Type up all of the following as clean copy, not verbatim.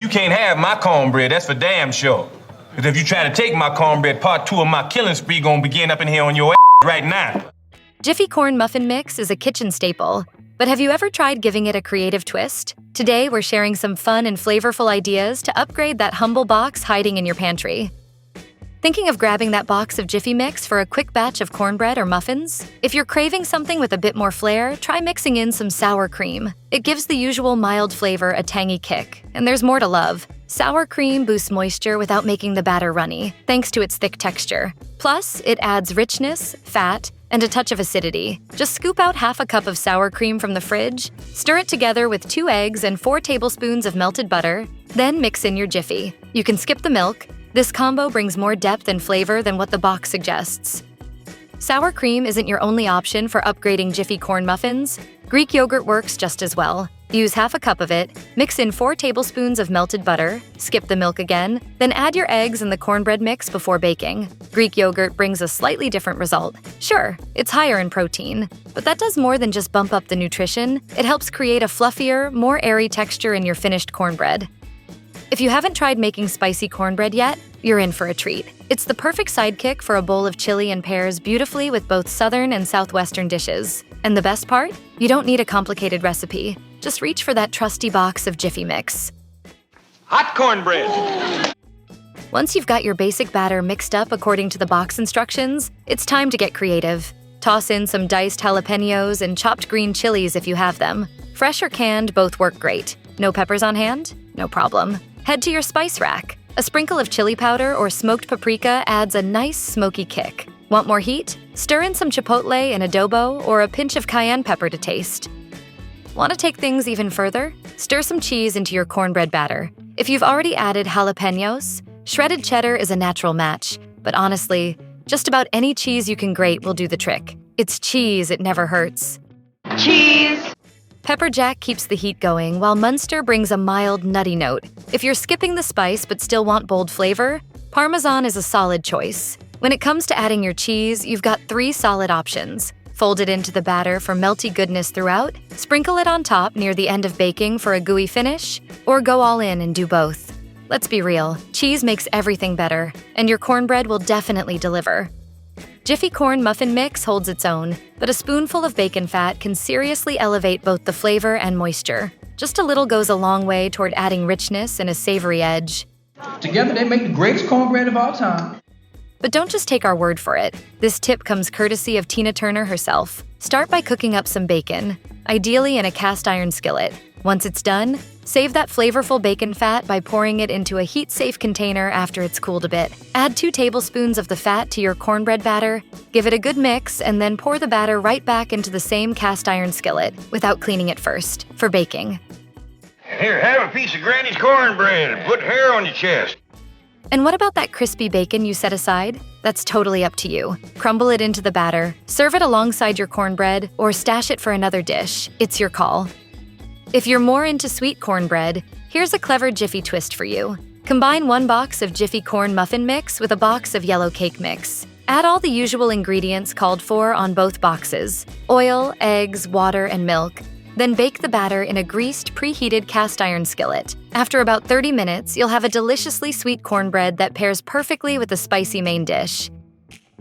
You can't have my cornbread, that's for damn sure. Because if you try to take my cornbread, part 2 of my killing spree gonna begin up in here on your ass right now. Jiffy Corn Muffin Mix is a kitchen staple, but have you ever tried giving it a creative twist? Today, we're sharing some fun and flavorful ideas to upgrade that humble box hiding in your pantry. Thinking of grabbing that box of Jiffy Mix for a quick batch of cornbread or muffins? If you're craving something with a bit more flair, try mixing in some sour cream. It gives the usual mild flavor a tangy kick, and there's more to love. Sour cream boosts moisture without making the batter runny, thanks to its thick texture. Plus, it adds richness, fat, and a touch of acidity. Just scoop out half a cup of sour cream from the fridge, stir it together with 2 eggs and 4 tablespoons of melted butter, then mix in your Jiffy. You can skip the milk. This combo brings more depth and flavor than what the box suggests. Sour cream isn't your only option for upgrading Jiffy Corn Muffins. Greek yogurt works just as well. Use half a cup of it, mix in 4 tablespoons of melted butter, skip the milk again, then add your eggs and the cornbread mix before baking. Greek yogurt brings a slightly different result. Sure, it's higher in protein, but that does more than just bump up the nutrition. It helps create a fluffier, more airy texture in your finished cornbread. If you haven't tried making spicy cornbread yet, you're in for a treat. It's the perfect sidekick for a bowl of chili and pairs beautifully with both southern and southwestern dishes. And the best part? You don't need a complicated recipe. Just reach for that trusty box of Jiffy Mix. Hot cornbread! Once you've got your basic batter mixed up according to the box instructions, it's time to get creative. Toss in some diced jalapenos and chopped green chilies if you have them. Fresh or canned, both work great. No peppers on hand? No problem. Head to your spice rack. A sprinkle of chili powder or smoked paprika adds a nice smoky kick. Want more heat? Stir in some chipotle and adobo or a pinch of cayenne pepper to taste. Want to take things even further? Stir some cheese into your cornbread batter. If you've already added jalapenos, shredded cheddar is a natural match. But honestly, just about any cheese you can grate will do the trick. It's cheese, it never hurts. Cheese! Pepper jack keeps the heat going, while Munster brings a mild, nutty note. If you're skipping the spice but still want bold flavor, Parmesan is a solid choice. When it comes to adding your cheese, you've got 3 solid options. Fold it into the batter for melty goodness throughout, sprinkle it on top near the end of baking for a gooey finish, or go all in and do both. Let's be real, cheese makes everything better, and your cornbread will definitely deliver. Jiffy Corn Muffin Mix holds its own, but a spoonful of bacon fat can seriously elevate both the flavor and moisture. Just a little goes a long way toward adding richness and a savory edge. Together they make the greatest cornbread of all time. But don't just take our word for it. This tip comes courtesy of Tina Turner herself. Start by cooking up some bacon, ideally in a cast iron skillet. Once it's done, save that flavorful bacon fat by pouring it into a heat-safe container after it's cooled a bit. Add 2 tablespoons of the fat to your cornbread batter, give it a good mix, and then pour the batter right back into the same cast iron skillet, without cleaning it first, for baking. Here, have a piece of Granny's cornbread and put hair on your chest. And what about that crispy bacon you set aside? That's totally up to you. Crumble it into the batter, serve it alongside your cornbread, or stash it for another dish. It's your call. If you're more into sweet cornbread, here's a clever Jiffy twist for you. Combine 1 box of Jiffy Corn Muffin Mix with a box of yellow cake mix. Add all the usual ingredients called for on both boxes: oil, eggs, water, and milk. Then bake the batter in a greased, preheated cast iron skillet. After about 30 minutes, you'll have a deliciously sweet cornbread that pairs perfectly with a spicy main dish.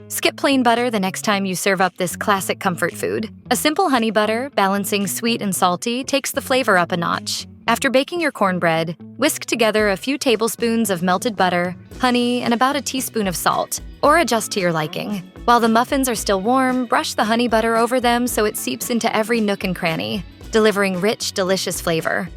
Skip plain butter the next time you serve up this classic comfort food. A simple honey butter, balancing sweet and salty, takes the flavor up a notch. After baking your cornbread, whisk together a few tablespoons of melted butter, honey, and about a teaspoon of salt, or adjust to your liking. While the muffins are still warm, brush the honey butter over them so it seeps into every nook and cranny, delivering rich, delicious flavor.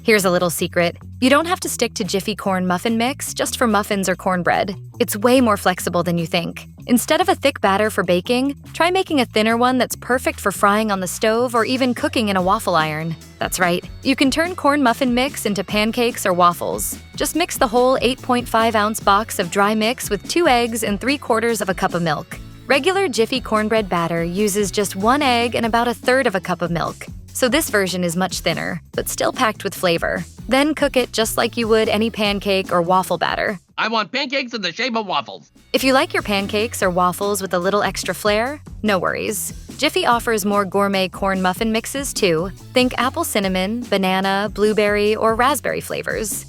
Here's a little secret. You don't have to stick to Jiffy Corn Muffin Mix just for muffins or cornbread. It's way more flexible than you think. Instead of a thick batter for baking, try making a thinner one that's perfect for frying on the stove or even cooking in a waffle iron. That's right, you can turn corn muffin mix into pancakes or waffles. Just mix the whole 8.5-ounce box of dry mix with 2 eggs and 3/4 of a cup of milk. Regular Jiffy cornbread batter uses just 1 egg and about 1/3 of a cup of milk. So this version is much thinner, but still packed with flavor. Then cook it just like you would any pancake or waffle batter. I want pancakes in the shape of waffles. If you like your pancakes or waffles with a little extra flair, no worries. Jiffy offers more gourmet corn muffin mixes too. Think apple cinnamon, banana, blueberry, or raspberry flavors.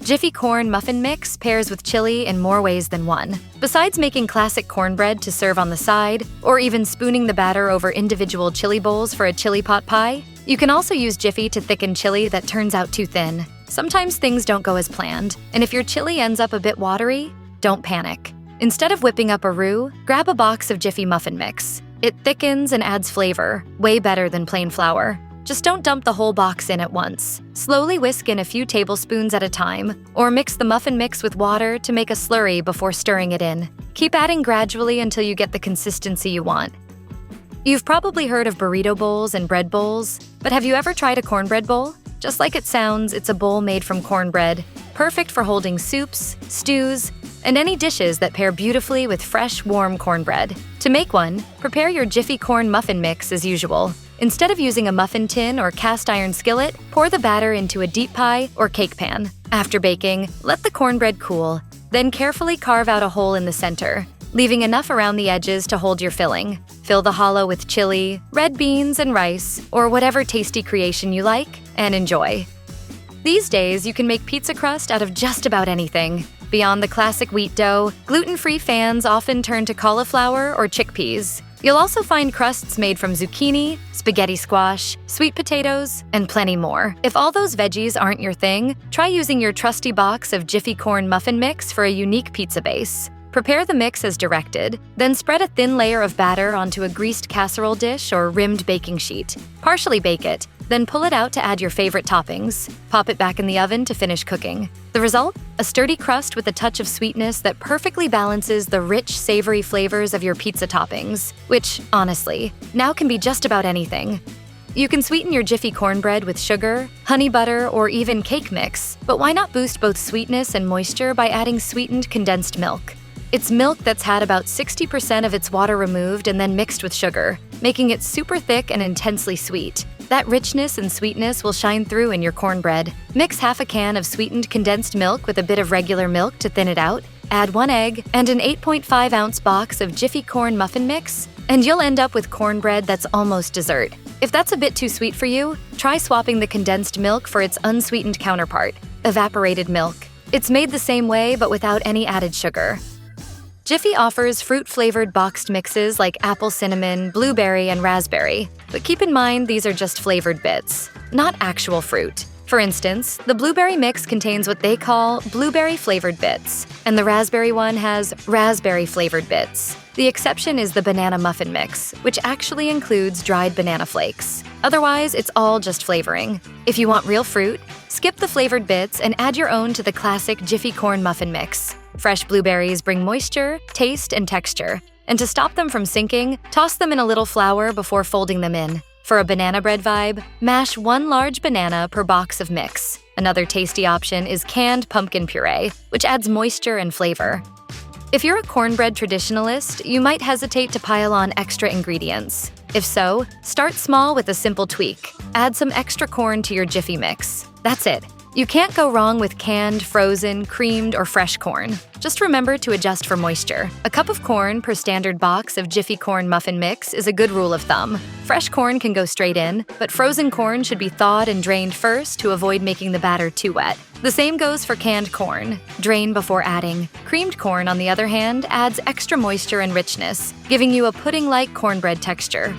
Jiffy Corn Muffin Mix pairs with chili in more ways than one. Besides making classic cornbread to serve on the side, or even spooning the batter over individual chili bowls for a chili pot pie, you can also use Jiffy to thicken chili that turns out too thin. Sometimes things don't go as planned, and if your chili ends up a bit watery, don't panic. Instead of whipping up a roux, grab a box of Jiffy Muffin Mix. It thickens and adds flavor, way better than plain flour. Just don't dump the whole box in at once. Slowly whisk in a few tablespoons at a time, or mix the muffin mix with water to make a slurry before stirring it in. Keep adding gradually until you get the consistency you want. You've probably heard of burrito bowls and bread bowls, but have you ever tried a cornbread bowl? Just like it sounds, it's a bowl made from cornbread, perfect for holding soups, stews, and any dishes that pair beautifully with fresh, warm cornbread. To make one, prepare your Jiffy Corn Muffin Mix as usual. Instead of using a muffin tin or cast iron skillet, pour the batter into a deep pie or cake pan. After baking, let the cornbread cool. Then carefully carve out a hole in the center, leaving enough around the edges to hold your filling. Fill the hollow with chili, red beans, and rice, or whatever tasty creation you like, and enjoy. These days, you can make pizza crust out of just about anything. Beyond the classic wheat dough, gluten-free fans often turn to cauliflower or chickpeas. You'll also find crusts made from zucchini, spaghetti squash, sweet potatoes, and plenty more. If all those veggies aren't your thing, try using your trusty box of Jiffy Corn Muffin Mix for a unique pizza base. Prepare the mix as directed, then spread a thin layer of batter onto a greased casserole dish or rimmed baking sheet. Partially bake it, then pull it out to add your favorite toppings. Pop it back in the oven to finish cooking. The result? A sturdy crust with a touch of sweetness that perfectly balances the rich, savory flavors of your pizza toppings, which, honestly, now can be just about anything. You can sweeten your Jiffy cornbread with sugar, honey butter, or even cake mix, but why not boost both sweetness and moisture by adding sweetened condensed milk? It's milk that's had about 60% of its water removed and then mixed with sugar, making it super thick and intensely sweet. That richness and sweetness will shine through in your cornbread. Mix half a can of sweetened condensed milk with a bit of regular milk to thin it out, add 1 egg, and an 8.5-ounce box of Jiffy Corn Muffin Mix, and you'll end up with cornbread that's almost dessert. If that's a bit too sweet for you, try swapping the condensed milk for its unsweetened counterpart, evaporated milk. It's made the same way but without any added sugar. Jiffy offers fruit-flavored boxed mixes like apple cinnamon, blueberry, and raspberry, but keep in mind these are just flavored bits, not actual fruit. For instance, the blueberry mix contains what they call blueberry-flavored bits, and the raspberry one has raspberry-flavored bits. The exception is the banana muffin mix, which actually includes dried banana flakes. Otherwise, it's all just flavoring. If you want real fruit, skip the flavored bits and add your own to the classic Jiffy Corn Muffin Mix. Fresh blueberries bring moisture, taste, and texture. And to stop them from sinking, toss them in a little flour before folding them in. For a banana bread vibe, mash 1 large banana per box of mix. Another tasty option is canned pumpkin puree, which adds moisture and flavor. If you're a cornbread traditionalist, you might hesitate to pile on extra ingredients. If so, start small with a simple tweak. Add some extra corn to your Jiffy mix. That's it. You can't go wrong with canned, frozen, creamed, or fresh corn. Just remember to adjust for moisture. A cup of corn per standard box of Jiffy Corn Muffin Mix is a good rule of thumb. Fresh corn can go straight in, but frozen corn should be thawed and drained first to avoid making the batter too wet. The same goes for canned corn. Drain before adding. Creamed corn, on the other hand, adds extra moisture and richness, giving you a pudding-like cornbread texture.